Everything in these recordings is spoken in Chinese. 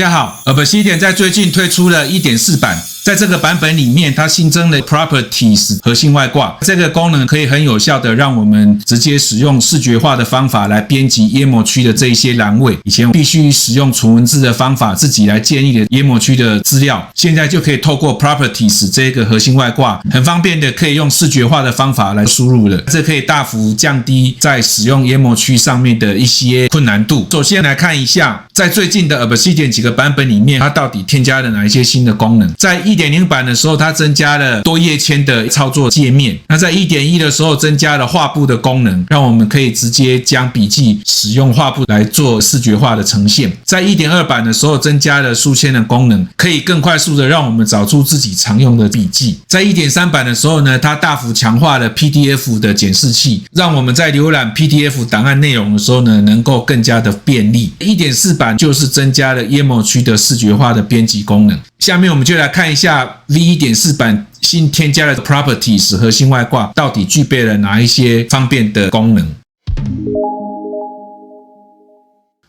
家好 ，Obsidian 在最近推出了 1.4 版。在這個版本裡面，它新增了 Properties 核心外掛這個功能，可以很有效的讓我們直接使用視覺化的方法來編輯頁膜區的這一些欄位。以前必須使用純文字的方法自己來建立的頁膜區的資料，現在就可以透過 Properties 這個核心外掛，很方便的可以用視覺化的方法來輸入了。這可以大幅降低在使用頁膜區上面的一些困難度。首先來看一下，在最近的 Obsidian 幾個版本裡面，它到底添加了哪一些新的功能？在1.0 版的時候，它增加了多頁籤的操作界面。那在 1.1 的時候，增加了畫布的功能，讓我們可以直接將筆記使用畫布來做視覺化的呈現。在 1.2 版的時候，增加了書籤的功能，可以更快速的讓我們找出自己常用的筆記。在 1.3 版的時候呢，它大幅強化了 PDF 的檢視器，讓我們在瀏覽 PDF 檔案內容的時候呢，能夠更加的便利。1.4 版就是增加了頁膜區的視覺化的編輯功能。下面我們就來看一下 V1.4 版新添加的 Properties 核心外掛到底具備了哪一些方便的功能。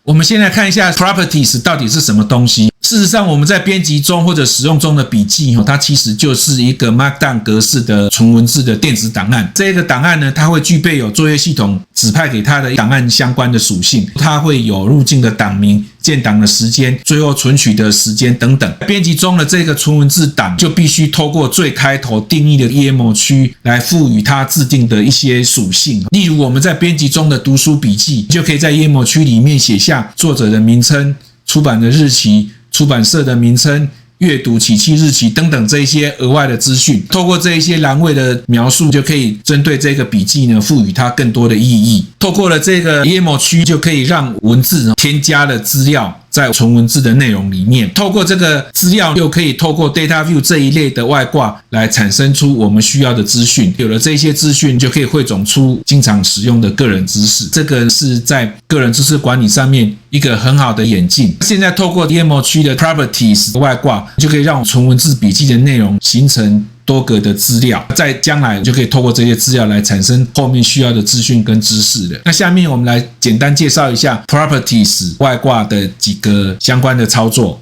我們先來看一下 Properties 到底是什麼東西。事實上，我們在編輯中或者使用中的筆記，它其實就是一個 Markdown 格式的純文字的電子檔案。這個檔案呢，它會具備有作業系統指派給它的檔案相關的屬性，它會有入境的檔名、建檔的時間、最後存取的時間等等。編輯中的這個純文字檔就必須透過最開頭定義的頁膜區來賦予它制定的一些屬性。例如，我們在編輯中的讀書筆記，就可以在頁膜區裡面寫下作者的名稱、出版的日期、出版社的名稱、閱讀起訖日期等等這一些額外的資訊，透過這一些欄位的描述，就可以針對這個筆記呢賦予它更多的意義。透過了這個頁膜區，就可以讓文字添加了資料在純文字的內容裡面。透過這個資料，又可以透過 Data View 這一類的外掛來產生出我們需要的資訊。有了這些資訊，就可以匯總出經常使用的個人知識。這個是在個人知識管理上面一個很好的演進。現在透過頁膜區的 Properties 外掛，就可以讓純文字筆記的內容形成多個的資料，在將來就可以透過這些資料來產生後面需要的資訊跟知識了。那下面我们來簡單介紹一下 Properties 外掛的幾個相關的操作。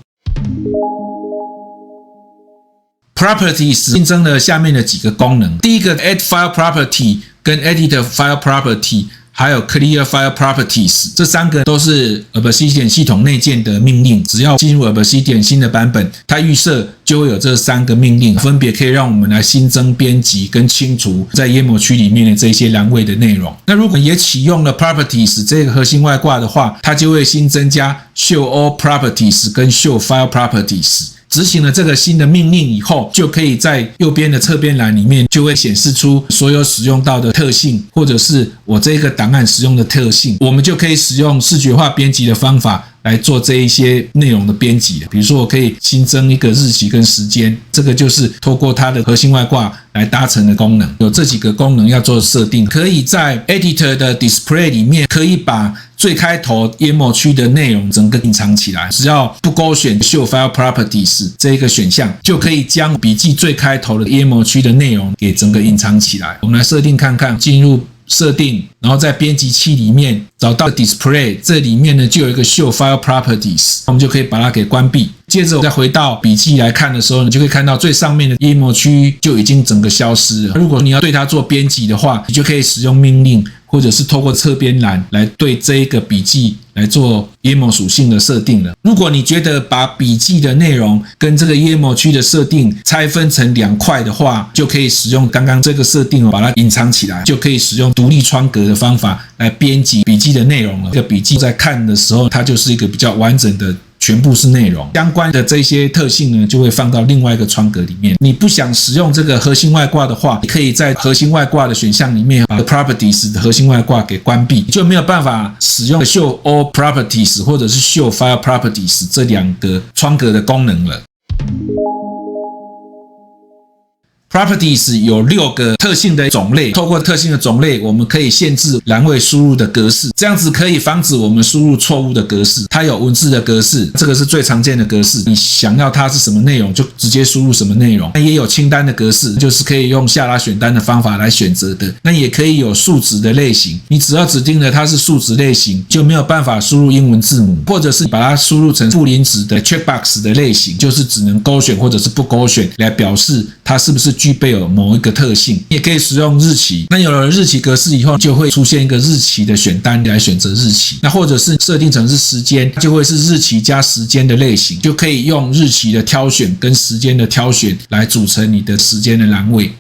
Properties 新增了下面的幾個功能。第一個 Add File Property 跟 Edit File Property，還有 Clear File Properties， 這三個都是 Obsidian 系統內建的命令。只要進入 Obsidian 新的版本，它預設就會有這三個命令，分別可以讓我們來新增、編輯跟清除在頁膜區裡面的這些欄位的內容。那如果也啟用了 Properties 這個核心外掛的話，它就會新增加 Show All Properties 跟 Show File Properties。執行了這個新的命令以後，就可以在右邊的側邊欄裡面就會顯示出所有使用到的特性，或者是我這個檔案使用的特性，我們就可以使用視覺化編輯的方法來做這一些內容的編輯。比如說，我可以新增一個日期跟時間，這個就是透過它的核心外掛來達成的功能。有這幾個功能要做設定，可以在 Editor 的 Display 裡面可以把最開頭頁膜區的內容整個隱藏起來，只要不勾選 Show File Properties 這一個選項，就可以將筆記最開頭的頁膜區的內容給整個隱藏起來。我們來設定看看，進入設定，然後在編輯器裡面找到 Display， 這裡面呢就有一個 Show File Properties， 我們就可以把它給關閉。接着我再回到筆記來看的時候，你就可以看到最上面的頁膜區就已經整個消失了。如果你要對它做編輯的話，你就可以使用命令，或者是透過側邊欄來對這一個筆記來做頁膜屬性的設定了。如果你覺得把筆記的內容跟這個頁膜區的設定拆分成兩塊的話，就可以使用剛剛這個設定把它隱藏起來，就可以使用獨立窗格的方法來編輯筆記的內容了。這個筆記在看的時候，它就是一個比較完整的全部是內容，相關的這些特性呢，就會放到另外一個窗格裡面。你不想使用這個核心外掛的話，你可以在核心外掛的選項裡面把 Properties 的核心外掛給關閉，就沒有辦法使用 Show All Properties 或者是 Show File Properties 這兩個窗格的功能了。Properties 有6個特性的種類，透過特性的種類，我們可以限制欄位輸入的格式，這樣子可以防止我們輸入錯誤的格式。它有文字的格式，這個是最常見的格式，你想要它是什麼內容就直接輸入什麼內容。那也有清單的格式，就是可以用下拉選單的方法來選擇的。那也可以有數值的類型，你只要指定了它是數值類型，就沒有辦法輸入英文字母，或者是把它輸入成负零值的 checkbox 的類型，就是只能勾選或者是不勾選来表示它是不是具備有某一個特性。也可以使用日期，那有了日期格式以後，就會出現一個日期的選單來選擇日期。那或者是設定成是時間，就會是日期加時間的類型，就可以用日期的挑選跟時間的挑選來組成你的時間的欄位。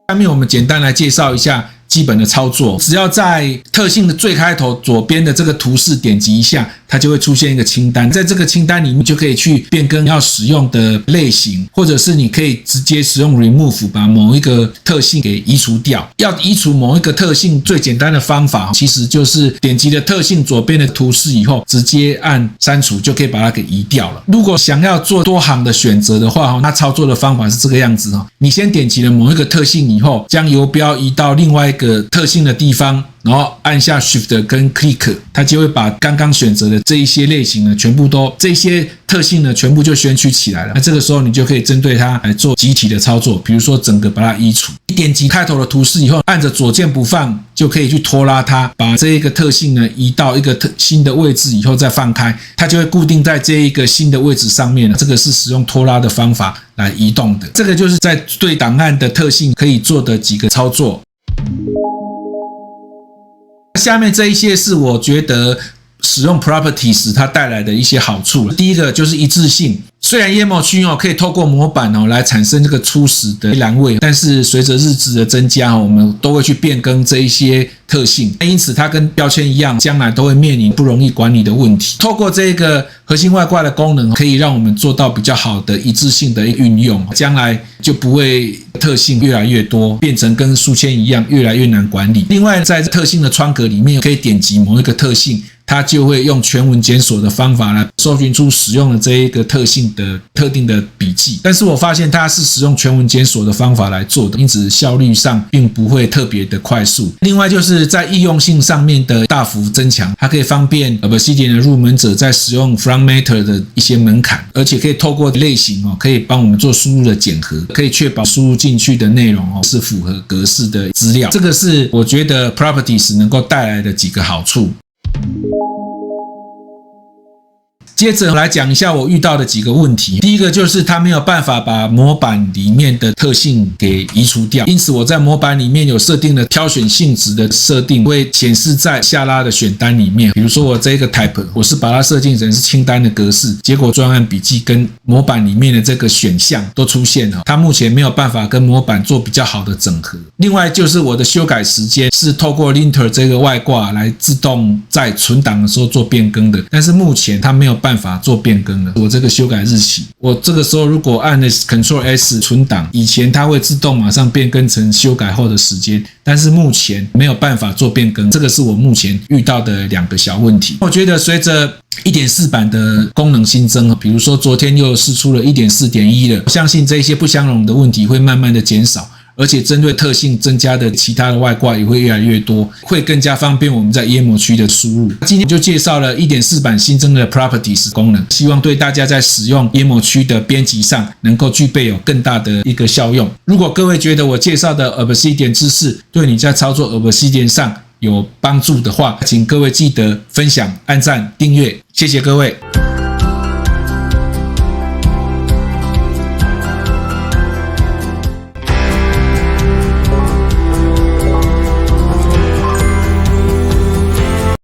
下面我們簡單來介紹一下基本的操作，只要在特性的最開頭左邊的這個圖示點擊一下，它就會出現一個清單，在這個清單裡面就可以去變更要使用的類型，或者是你可以直接使用 remove 把某一個特性給移除掉。要移除某一個特性最簡單的方法其實就是點擊了特性左邊的圖示以後，直接按刪除就可以把它給移掉了。如果想要做多行的選擇的話，那操作的方法是这個樣子，你先點擊了某一個特性以後，將游標移到另外一個特性的地方，然後按下 Shift 跟 Click， 它就會把剛剛選擇的這一些類型呢，全部都这些特性呢，全部就選取起來了。那這個時候你就可以針對它來做集體的操作，比如說整個把它移除。你點擊開頭的圖示以後，按着左鍵不放，就可以去拖拉它，把這一個特性呢移到一個新的位置以後再放開，它就會固定在這一個新的位置上面了。這個是使用拖拉的方法來移動的。這個就是在對檔案的特性可以做的幾個操作。下面這一些是我覺得使用 Properties 它帶來的一些好處。第一個就是一致性，雖然頁膜區可以透過模板來產生這個初始的欄位，但是隨着日子的增加，我們都會去變更這一些特性，因此它跟標籤一樣，將來都會面臨不容易管理的問題。透過這個核心外掛的功能，可以讓我們做到比較好的一致性的運用，將來就不會特性越來越多，變成跟書籤一樣越來越難管理。另外，在特性的窗格裡面，可以點擊某一個特性，它就會用全文檢索的方法來搜尋出使用的這一個特性的特定的筆記。但是我發現它是使用全文檢索的方法來做的，因此效率上並不會特別的快速。另外就是在易用性上面的大幅增強，它可以方便 Obsidian 的入門者在使用 FragMator 的一些門檻，而且可以透過類型可以幫我們做輸入的檢核，可以確保輸入進去的內容是符合格式的資料。這個是我覺得 Properties 能夠帶來的幾個好處。接着來講一下我遇到的幾個問題。第一個就是它沒有辦法把模板裡面的特性給移除掉，因此我在模板裡面有設定了挑選性質的設定，會顯示在下拉的選單裡面。比如說我這個 type， 我是把它設定成是清單的格式，結果專案筆記跟模板裡面的這個選項都出現了，它目前沒有辦法跟模板做比較好的整合。另外就是我的修改時間是透過 Linter 這個外掛來自動在存檔的時候做變更的，但是目前它沒有辦法做變更了。我這個修改日期，我這個時候如果按了 Ctrl+S 存檔，以前它會自動馬上變更成修改後的時間，但是目前沒有辦法做變更，這個是我目前遇到的2個小問題。我覺得隨着 1.4 版的功能新增，比如說昨天又釋出了 1.4.1 了，我相信這些不相容的問題會慢慢的減少，而且針對特性增加的其他的外掛也會越來越多，會更加方便我們在頁膜區的輸入。今天就介紹了 1.4 版新增的 Properties 功能，希望對大家在使用頁膜區的編輯上能夠具備有更大的一個效用。如果各位覺得我介紹的 Obsidian 知識對你在操作 Obsidian 上有幫助的話，請各位記得分享、按讚、訂閱，謝謝各位。